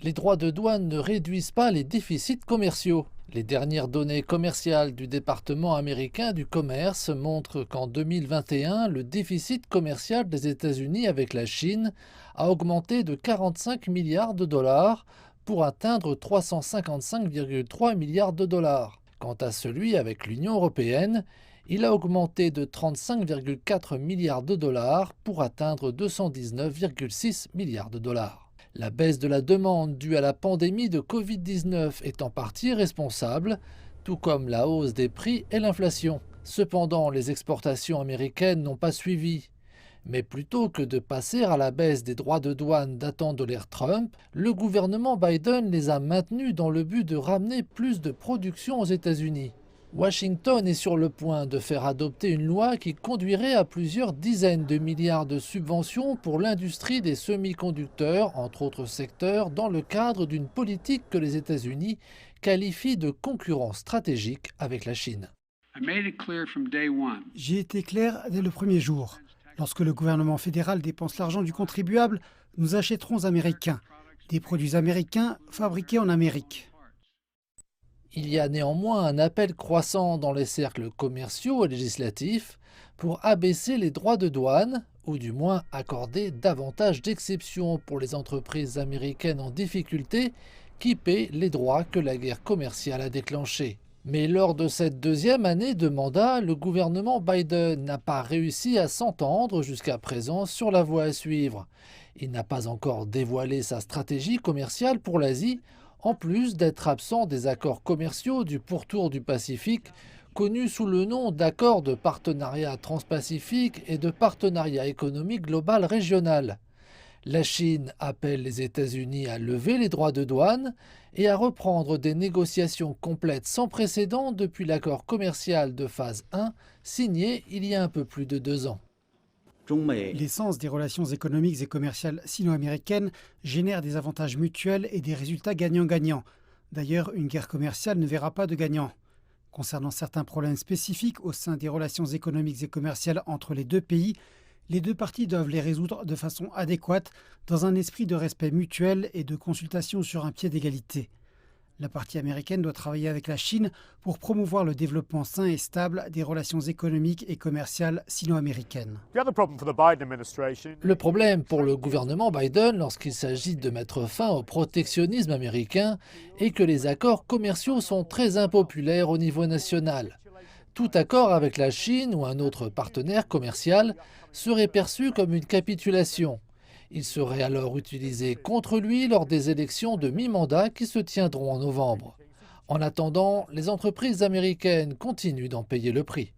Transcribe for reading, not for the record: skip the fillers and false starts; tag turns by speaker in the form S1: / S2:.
S1: Les droits de douane ne réduisent pas les déficits commerciaux. Les dernières données commerciales du département américain du commerce montrent qu'en 2021, le déficit commercial des États-Unis avec la Chine a augmenté de 45 milliards de dollars pour atteindre 355,3 milliards de dollars. Quant à celui avec l'Union européenne, il a augmenté de 35,4 milliards de dollars pour atteindre 219,6 milliards de dollars. La baisse de la demande due à la pandémie de Covid-19 est en partie responsable, tout comme la hausse des prix et l'inflation. Cependant, les exportations américaines n'ont pas suivi. Mais plutôt que de passer à la baisse des droits de douane datant de l'ère Trump, le gouvernement Biden les a maintenus dans le but de ramener plus de production aux États-Unis. Washington est sur le point de faire adopter une loi qui conduirait à plusieurs dizaines de milliards de subventions pour l'industrie des semi-conducteurs, entre autres secteurs, dans le cadre d'une politique que les États-Unis qualifient de concurrence stratégique avec la Chine.
S2: J'ai été clair dès le premier jour. Lorsque le gouvernement fédéral dépense l'argent du contribuable, nous achèterons américains, des produits américains fabriqués en Amérique.
S1: Il y a néanmoins un appel croissant dans les cercles commerciaux et législatifs pour abaisser les droits de douane, ou du moins accorder davantage d'exceptions pour les entreprises américaines en difficulté qui paient les droits que la guerre commerciale a déclenchés. Mais lors de cette deuxième année de mandat, le gouvernement Biden n'a pas réussi à s'entendre jusqu'à présent sur la voie à suivre. Il n'a pas encore dévoilé sa stratégie commerciale pour l'Asie, en plus d'être absent des accords commerciaux du pourtour du Pacifique, connus sous le nom d'accords de partenariat transpacifique et de partenariat économique global régional. La Chine appelle les États-Unis à lever les droits de douane et à reprendre des négociations complètes sans précédent depuis l'accord commercial de phase 1 signé il y a un peu plus de 2 ans.
S2: L'essence des relations économiques et commerciales sino-américaines génère des avantages mutuels et des résultats gagnant-gagnant. D'ailleurs, une guerre commerciale ne verra pas de gagnant. Concernant certains problèmes spécifiques au sein des relations économiques et commerciales entre les deux pays, les deux parties doivent les résoudre de façon adéquate, dans un esprit de respect mutuel et de consultation sur un pied d'égalité. La partie américaine doit travailler avec la Chine pour promouvoir le développement sain et stable des relations économiques et commerciales sino-américaines.
S1: Le problème pour le gouvernement Biden lorsqu'il s'agit de mettre fin au protectionnisme américain est que les accords commerciaux sont très impopulaires au niveau national. Tout accord avec la Chine ou un autre partenaire commercial serait perçu comme une capitulation. Il serait alors utilisé contre lui lors des élections de mi-mandat qui se tiendront en novembre. En attendant, les entreprises américaines continuent d'en payer le prix.